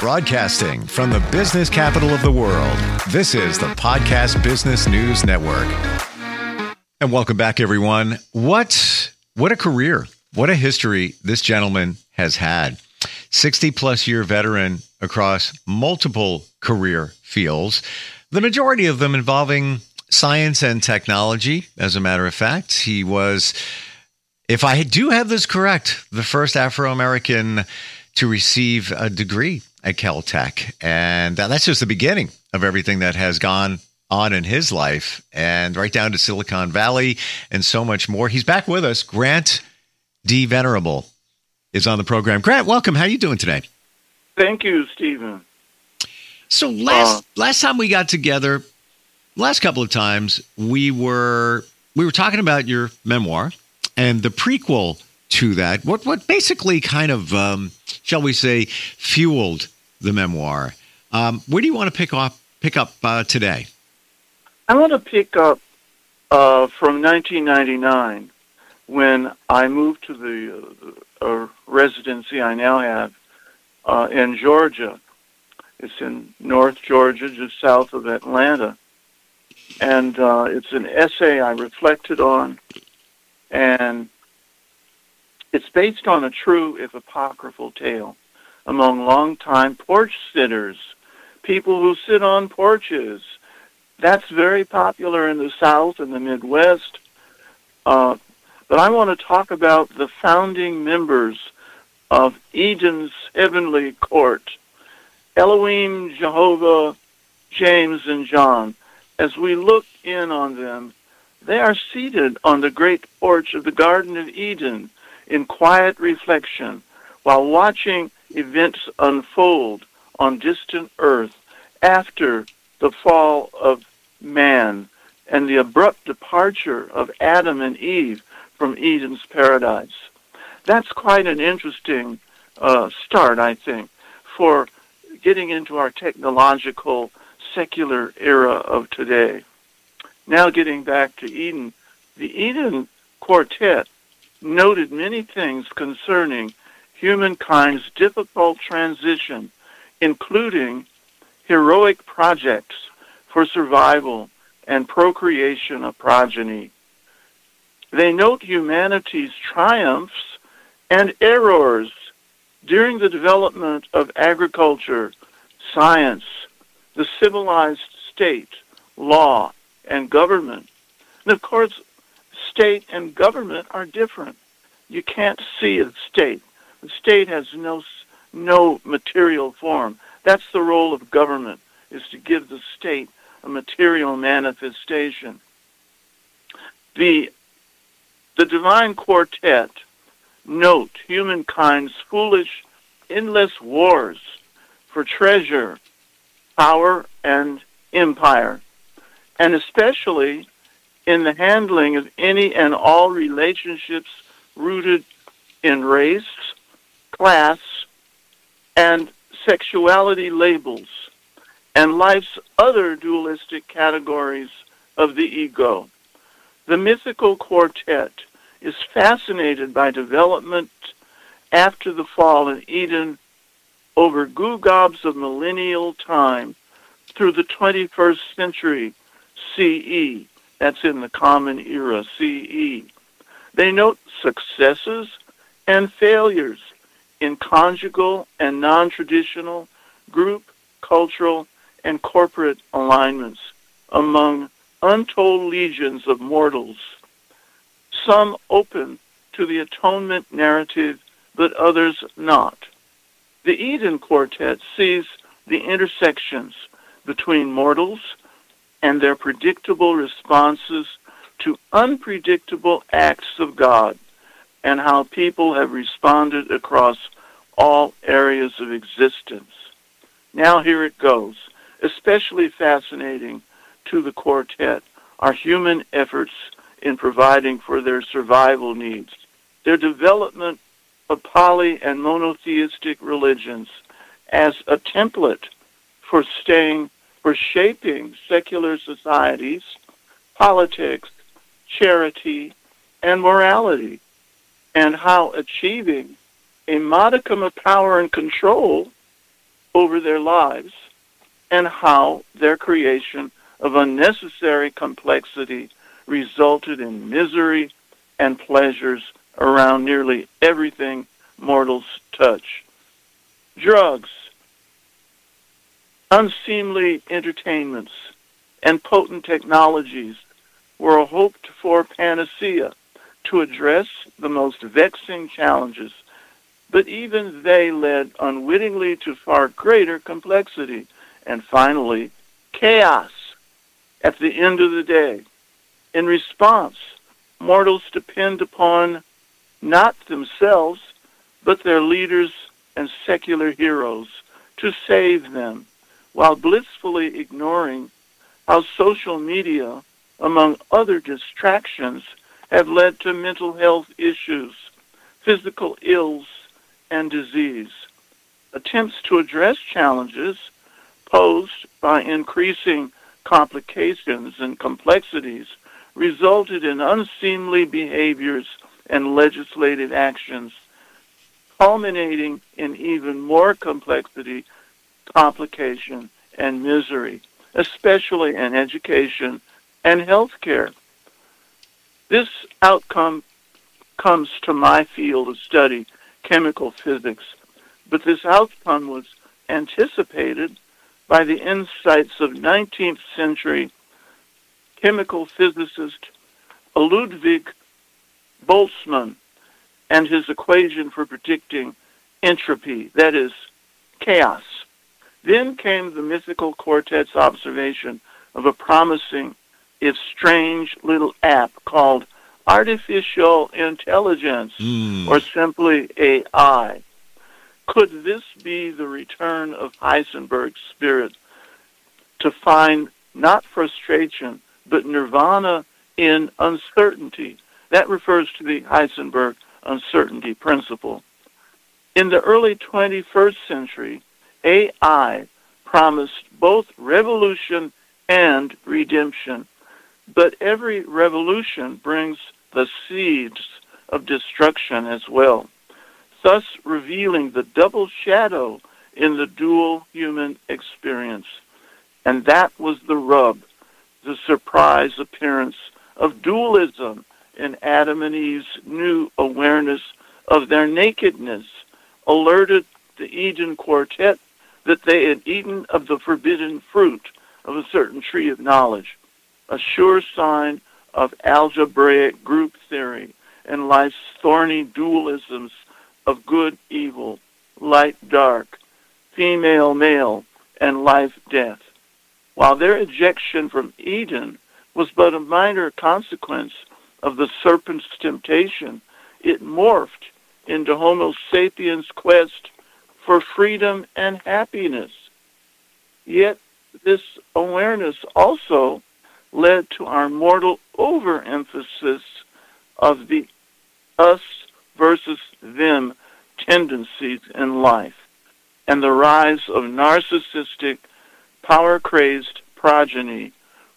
Broadcasting from the business capital of the world, this is the Podcast Business News Network. And welcome back, everyone. What a career. What a history this gentleman has had. 60-plus year veteran across multiple career fields, the majority of them involving science and technology. As a matter of fact, he was, if I do have this correct, the first Afro-American to receive a degree at Caltech. And that's just the beginning of everything that has gone on in his life, and right down to Silicon Valley and so much more. He's back with us. Grant D. Venerable is on the program. Grant, welcome. How are you doing today? Thank you, Stephen. So last time we got together, last couple of times, we were talking about your memoir and the prequel to that. What basically kind of, shall we say, fueled the memoir? Where do you want to pick up today? I want to pick up from 1999 when I moved to the residency I now have in Georgia. It's in North Georgia, just south of Atlanta. And it's an essay I reflected on, and it's based on a true, if apocryphal, tale among longtime porch sitters, people who sit on porches. That's very popular in the South and the Midwest. But I want to talk about the founding members of Eden's heavenly court, Elohim, Jehovah, James, and John. As we look in on them, they are seated on the great porch of the Garden of Eden in quiet reflection while watching events unfold on distant earth after the fall of man and the abrupt departure of Adam and Eve from Eden's paradise. That's quite an interesting start, I think, for getting into our technological, secular era of today. Now getting back to Eden, the Eden Quartet noted many things concerning humankind's difficult transition, including heroic projects for survival and procreation of progeny. They note humanity's triumphs and errors during the development of agriculture, science, the civilized state, law, and government. And of course, state and government are different. You can't see a state. The state has no material form. That's the role of government, is to give the state a material manifestation. The divine quartet note humankind's foolish, endless wars for treasure, power, and empire, and especially in the handling of any and all relationships rooted in race, class, and sexuality labels, and life's other dualistic categories of the ego. The mythical quartet is fascinated by development after the fall in Eden over gobs of millennial time through the 21st century CE. That's in the Common Era, CE. They note successes and failures in conjugal and non-traditional group, cultural, and corporate alignments among untold legions of mortals, some open to the atonement narrative, but others not. The Eden Quartet sees the intersections between mortals and their predictable responses to unpredictable acts of God, and how people have responded across all areas of existence. Now here it goes. Especially fascinating to the quartet are human efforts in providing for their survival needs, their development of poly and monotheistic religions as a template for shaping secular societies, politics, charity, and morality, and how achieving a modicum of power and control over their lives and how their creation of unnecessary complexity resulted in misery and pleasures around nearly everything mortals touch. Drugs, unseemly entertainments, and potent technologies were a hoped-for panacea to address the most vexing challenges, but even they led unwittingly to far greater complexity and finally chaos at the end of the day. In response, mortals depend upon not themselves, but their leaders and secular heroes to save them, while blissfully ignoring how social media, among other distractions, have led to mental health issues, physical ills, and disease. Attempts to address challenges posed by increasing complications and complexities resulted in unseemly behaviors and legislative actions, culminating in even more complexity, complication, and misery, especially in education and healthcare. This outcome comes to my field of study, chemical physics, but this outcome was anticipated by the insights of 19th century chemical physicist Ludwig Boltzmann and his equation for predicting entropy, that is, chaos. Then came the mythical quartet's observation of a promising, if strange, little app called artificial intelligence, or simply AI. Could this be the return of Heisenberg's spirit to find not frustration, but nirvana in uncertainty? That refers to the Heisenberg uncertainty principle. In the early 21st century, AI promised both revolution and redemption, but every revolution brings the seeds of destruction as well, thus revealing the double shadow in the dual human experience. And that was the rub, the surprise appearance of dualism in Adam and Eve's new awareness of their nakedness, alerted the Eden Quartet that they had eaten of the forbidden fruit of a certain tree of knowledge, a sure sign of algebraic group theory and life's thorny dualisms of good, evil, light, dark, female, male, and life, death. While their ejection from Eden was but a minor consequence of the serpent's temptation, it morphed into Homo sapiens' quest for freedom and happiness. Yet this awareness also led to our mortal overemphasis of the us versus them tendencies in life, and the rise of narcissistic, power-crazed progeny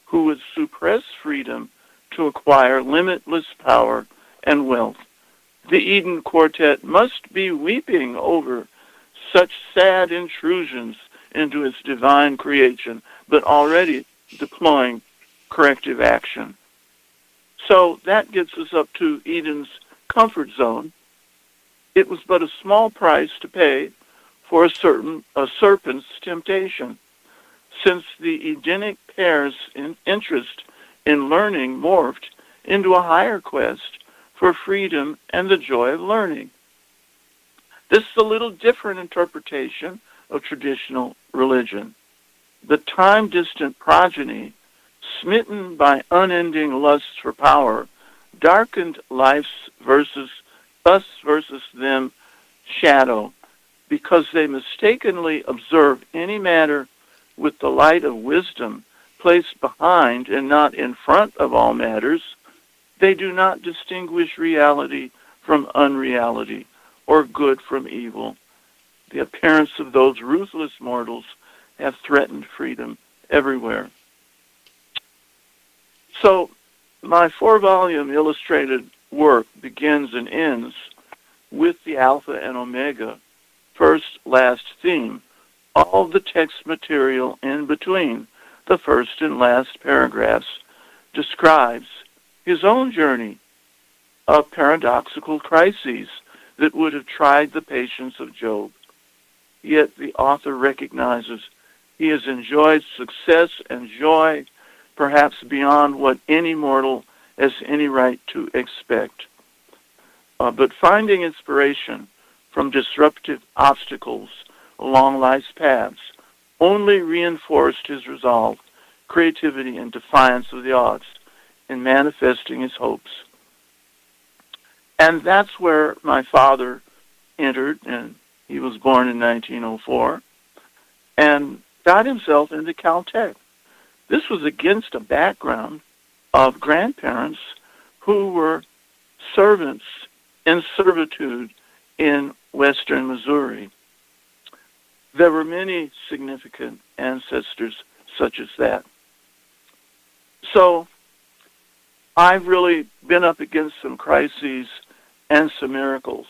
who would suppress freedom to acquire limitless power and wealth. The Eden Quartet must be weeping over such sad intrusions into its divine creation, but already deploying corrective action. So that gets us up to Eden's comfort zone. It was but a small price to pay for a serpent's temptation, since the Edenic pair's interest in learning morphed into a higher quest for freedom and the joy of learning. This is a little different interpretation of traditional religion. The time-distant progeny, smitten by unending lusts for power, darkened life's us versus them shadow, because they mistakenly observe any matter with the light of wisdom placed behind and not in front of all matters. They do not distinguish reality from unreality or good from evil. The appearance of those ruthless mortals have threatened freedom everywhere. So my 4-volume illustrated work begins and ends with the Alpha and Omega, first, last theme all the text material in between the first and last paragraphs describes his own journey of paradoxical crises that would have tried the patience of Job. Yet the author recognizes he has enjoyed success and joy perhaps beyond what any mortal has any right to expect. But finding inspiration from disruptive obstacles along life's paths only reinforced his resolve, creativity, and defiance of the odds in manifesting his hopes. And that's where my father entered, and he was born in 1904, and got himself into Caltech. This was against a background of grandparents who were servants in servitude in western Missouri. There were many significant ancestors such as that. So I've really been up against some crises and some miracles.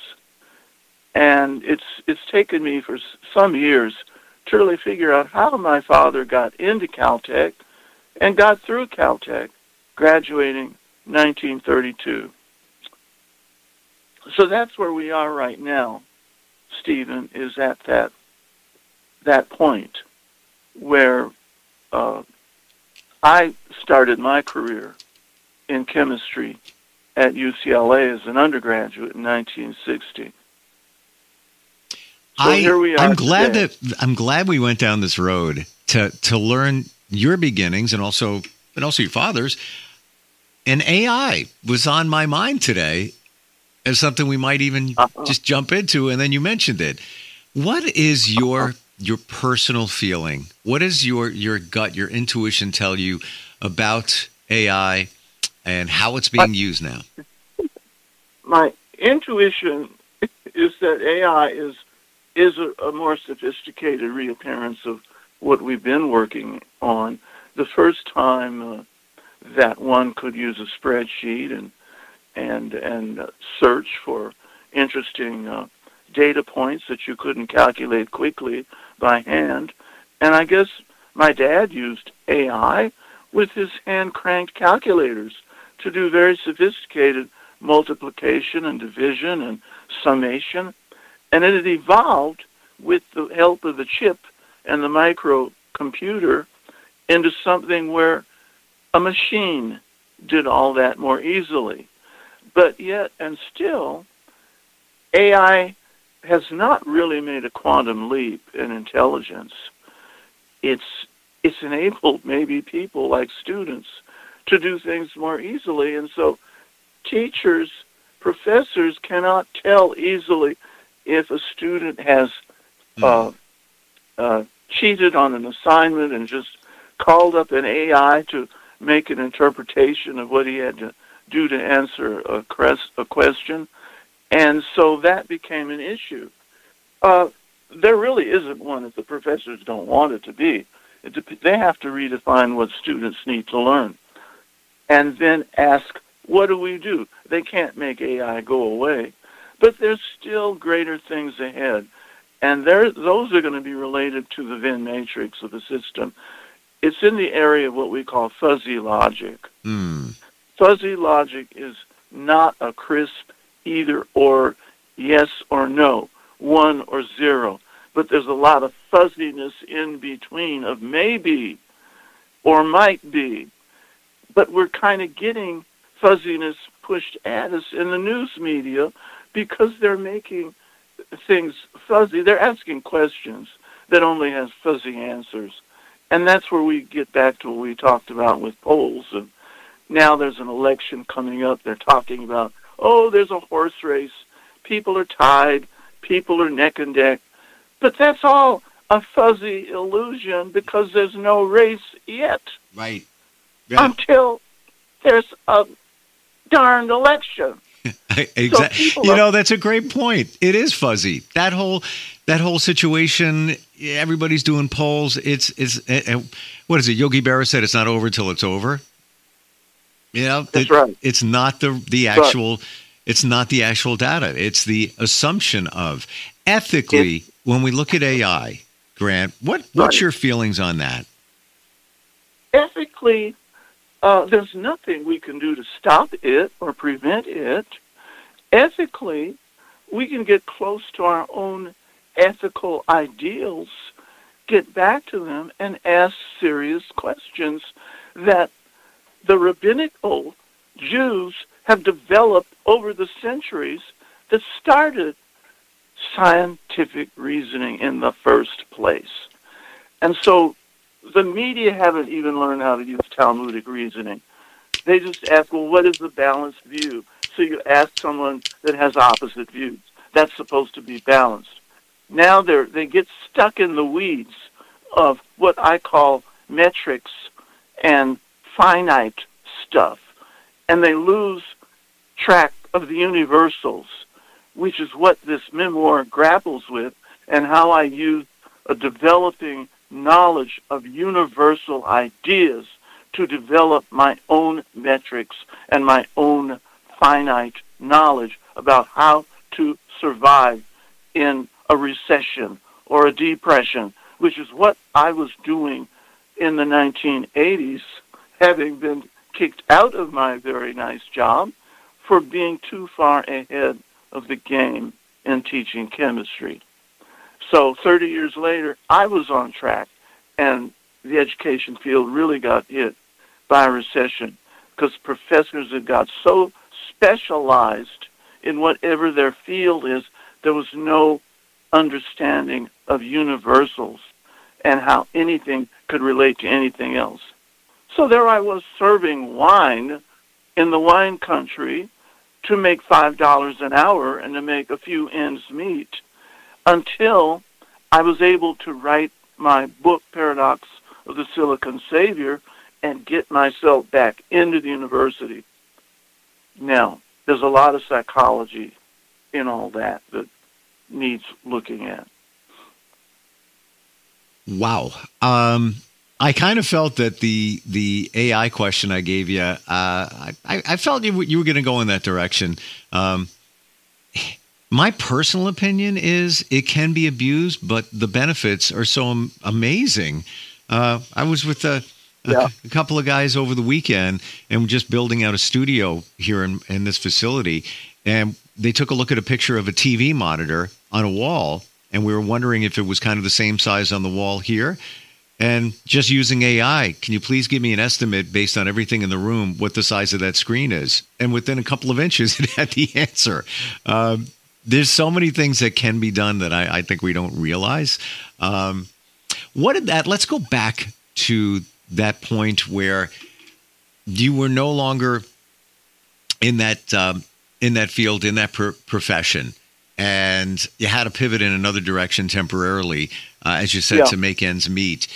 And it's taken me for some years to really figure out how my father got into Caltech and got through Caltech, graduating 1932. So that's where we are right now, Stephen, is at that point where I started my career in chemistry at UCLA as an undergraduate in 1960. So here we are. I'm glad we went down this road to learn your beginnings and also your father's. And AI was on my mind today as something we might even just jump into. And then you mentioned it. What is your personal feeling? What does your gut, your intuition tell you about AI and how it's being used now? My intuition is that AI is a more sophisticated reappearance of what we've been working on. The first time that one could use a spreadsheet and search for interesting data points that you couldn't calculate quickly by hand. And I guess my dad used AI with his hand-cranked calculators to do very sophisticated multiplication and division and summation. And it had evolved with the help of the chip and the microcomputer into something where a machine did all that more easily. But yet and still, AI has not really made a quantum leap in intelligence. It's enabled maybe people like students to do things more easily. And so teachers, professors cannot tell easily if a student has cheated on an assignment and just called up an AI to make an interpretation of what he had to do to answer a question. And so that became an issue. There really isn't one if the professors don't want it to be. They have to redefine what students need to learn. And then ask, what do we do? They can't make AI go away. But there's still greater things ahead. And those are going to be related to the Venn matrix of the system. It's in the area of what we call fuzzy logic. Fuzzy logic is not a crisp either or, yes or no, 1 or 0. But there's a lot of fuzziness in between of maybe or might be. But we're kind of getting fuzziness pushed at us in the news media because they're making things fuzzy. They're asking questions that only has fuzzy answers. And that's where we get back to what we talked about with polls. And now there's an election coming up. They're talking about, there's a horse race. People are tied. People are neck and neck. But that's all a fuzzy illusion because there's no race yet. Right. Yeah. Until there's a darned election. Exactly. So that's a great point. It is fuzzy. That whole situation. Everybody's doing polls. It's what is it? Yogi Berra said it's not over till it's over. That's right. It's not the actual. Right. It's not the actual data. It's the assumption of ethically when we look at AI Grant. What's Right. your feelings on that? Ethically, there's nothing we can do to stop it or prevent it. Ethically, we can get close to our own ethical ideals, get back to them, and ask serious questions that the rabbinical Jews have developed over the centuries that started scientific reasoning in the first place. And so the media haven't even learned how to use Talmudic reasoning. They just ask, well, what is the balanced view? So you ask someone that has opposite views. That's supposed to be balanced. Now they get stuck in the weeds of what I call metrics and finite stuff, and they lose track of the universals, which is what this memoir grapples with, and how I use a developing knowledge of universal ideas to develop my own metrics and my own finite knowledge about how to survive in a recession or a depression, which is what I was doing in the 1980s, having been kicked out of my very nice job for being too far ahead of the game in teaching chemistry. So 30 years later, I was on track, and the education field really got hit by a recession because professors had got so specialized in whatever their field is, there was no understanding of universals and how anything could relate to anything else. So there I was serving wine in the wine country to make $5 an hour and to make a few ends meet until I was able to write my book, Paradox of the Silicon Savior, and get myself back into the university. Now, there's a lot of psychology in all that needs looking at. Wow. I kind of felt that the AI question I gave you, I felt you were going to go in that direction. My personal opinion is it can be abused, but the benefits are so amazing. I was with a couple of guys over the weekend, and we're just building out a studio here in this facility, and they took a look at a picture of a TV monitor on a wall, and we were wondering if it was kind of the same size on the wall here. And just using AI, can you please give me an estimate based on everything in the room what the size of that screen is? And within a couple of inches, it had the answer. There's so many things that can be done that I think we don't realize. Let's go back to that point where you were no longer in that field, in that profession, and you had to pivot in another direction temporarily, as you said, to make ends meet.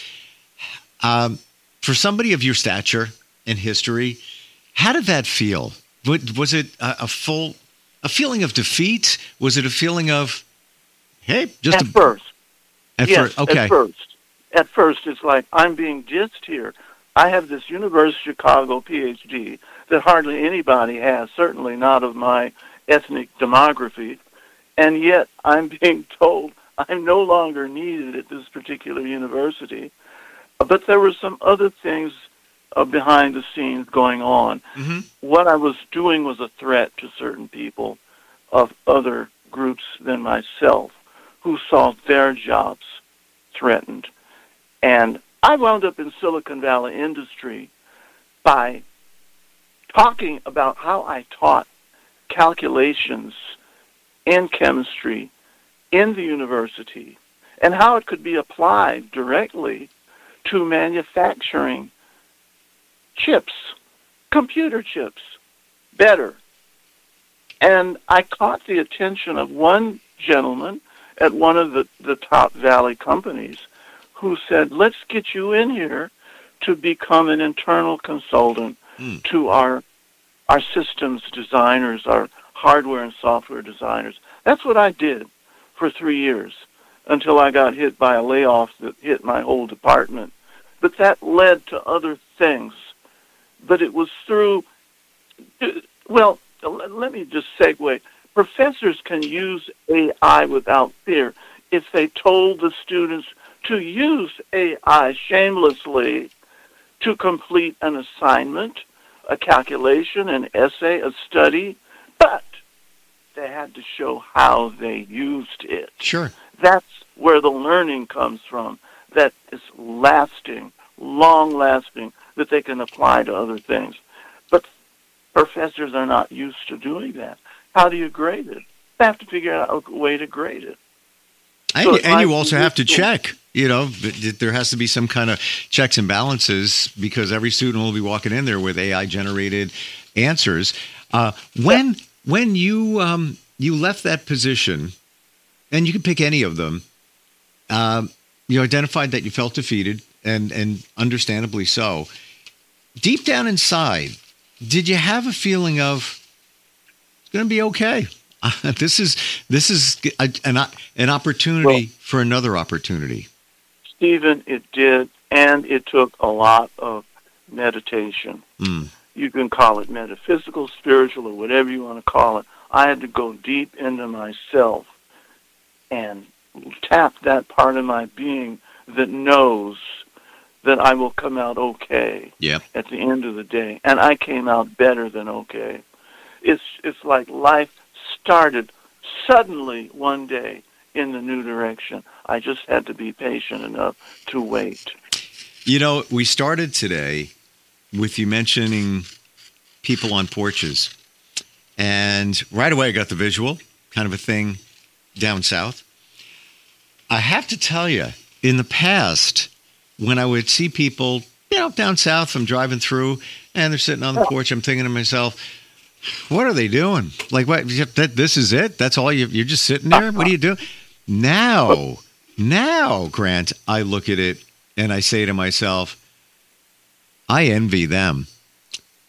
For somebody of your stature and history, how did that feel? Was it a feeling of defeat? Was it a feeling of, hey, just at first? Yes, okay. At first, it's like, I'm being dissed here. I have this University of Chicago PhD that hardly anybody has, certainly not of my ethnic demography, and yet I'm being told I'm no longer needed at this particular university. But there were some other things behind the scenes going on. Mm-hmm. What I was doing was a threat to certain people of other groups than myself who saw their jobs threatened. And I wound up in Silicon Valley industry by talking about how I taught calculations in chemistry in the university and how it could be applied directly to manufacturing chips, computer chips, better. And I caught the attention of one gentleman at one of the top Valley companies who said, let's get you in here to become an internal consultant to our systems designers, our hardware and software designers. That's what I did for 3 years until I got hit by a layoff that hit my whole department. But that led to other things. But it was through, well, let me just segue. Professors can use AI without fear if they told the students to use AI shamelessly to complete an assignment, a calculation, an essay, a study, but they had to show how they used it. Sure. That's where the learning comes from. That is lasting, long-lasting, that they can apply to other things. But professors are not used to doing that. How do you grade it? They have to figure out a way to grade it. And you also have to check. You know, there has to be some kind of checks and balances because every student will be walking in there with AI-generated answers. When you left that position, and you can pick any of them, you identified that you felt defeated, and understandably so. Deep down inside, did you have a feeling of it's going to be okay? This is an opportunity for another opportunity. Stephen, it did, and it took a lot of meditation. You can call it metaphysical, spiritual, or whatever you want to call it. I had to go deep into myself and tap that part of my being that knows that I will come out okay at the end of the day. And I came out better than okay. It's like life started suddenly one day in the new direction. I just had to be patient enough to wait. You know, we started today with you mentioning people on porches. And right away I got the visual, kind of a thing down south. I have to tell you, in the past, when I would see people, you know, down south, I'm driving through, and they're sitting on the porch, I'm thinking to myself, what are they doing? Like, what? This is it? That's all? You're just sitting there? What are you doing? Now, Grant, I look at it, and I say to myself, I envy them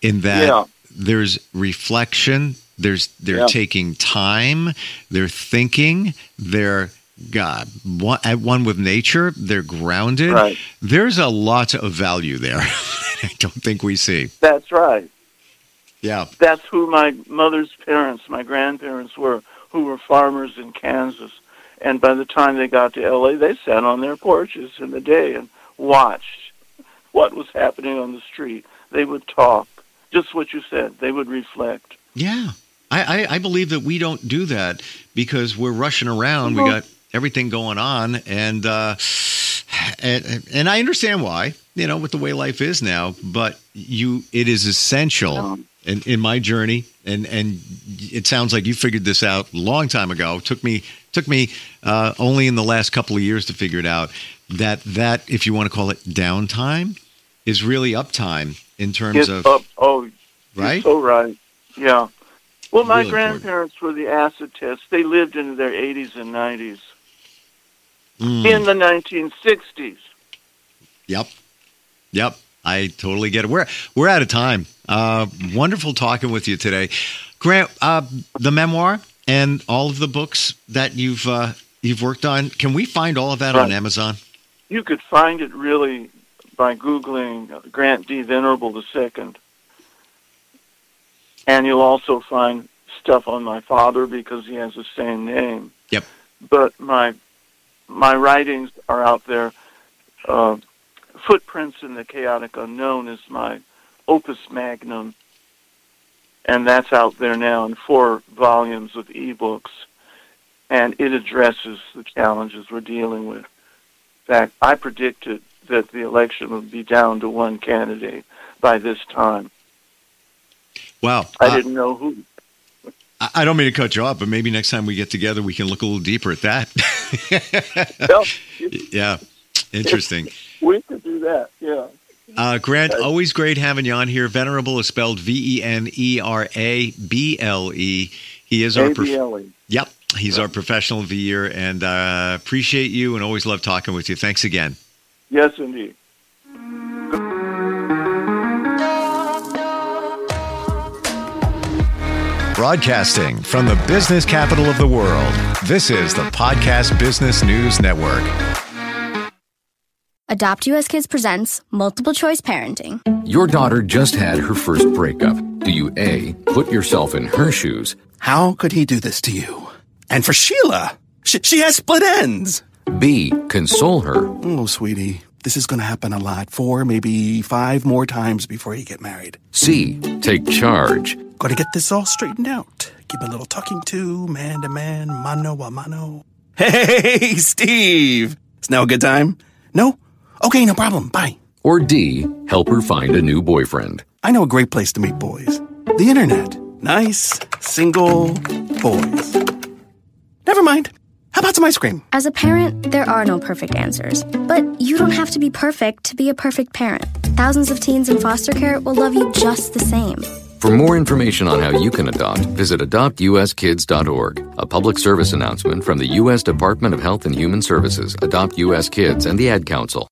in that there's reflection, they're taking time, they're thinking, they're at one with nature, they're grounded. Right. There's a lot of value there. I don't think we see. That's right. Yeah. That's who my mother's parents, my grandparents were, who were farmers in Kansas. And by the time they got to L.A., they sat on their porches in the day and watched what was happening on the street. They would talk. Just what you said. They would reflect. Yeah. I believe that we don't do that because we're rushing around. We got everything going on. And I understand why, you know, with the way life is now. But it is essential in my journey. And it sounds like you figured this out a long time ago. Took me only in the last couple of years to figure it out. That if you want to call it downtime, is really uptime in terms of right? You're so right. Yeah. Well, my really grandparents were the acid tests. They lived into their 80s and 90s. In the 1960s. Yep. I totally get it. We're out of time. Wonderful talking with you today, Grant. The memoir and all of the books that you've worked on. Can we find all of that on Amazon? You could find it really by Googling Grant D. Venerable II. And you'll also find stuff on my father because he has the same name. Yep. But my writings are out there. Footprints in the Chaotic Unknown is my opus magnum. And that's out there now in 4 volumes of ebooks. And it addresses the challenges we're dealing with. In fact, I predicted that the election would be down to one candidate by this time. Wow. I didn't know who. I don't mean to cut you off, but maybe next time we get together, we can look a little deeper at that. Yeah. Interesting. We could do that, yeah. Grant, always great having you on here. Venerable is spelled Venerable. He is our Yep. He's our professional of the year, and appreciate you and always love talking with you. Thanks again. Yes, indeed. Broadcasting from the business capital of the world, this is the Podcast Business News Network. Adopt US Kids presents Multiple Choice Parenting. Your daughter just had her first breakup. Do you A, put yourself in her shoes? How could he do this to you? And for Sheila, she has split ends. B. Console her. Oh, sweetie, this is going to happen a lot. 4, maybe 5 more times before you get married. C. Take charge. Got to get this all straightened out. Give a little talking to, man to man, mano a mano. Hey, Steve! Is now a good time? No? Okay, no problem. Bye. Or D. Help her find a new boyfriend. I know a great place to meet boys. The internet. Nice, single boys. Never mind. How about some ice cream? As a parent, there are no perfect answers. But you don't have to be perfect to be a perfect parent. Thousands of teens in foster care will love you just the same. For more information on how you can adopt, visit adoptuskids.org. A public service announcement from the U.S. Department of Health and Human Services, Adopt U.S. Kids, and the Ad Council.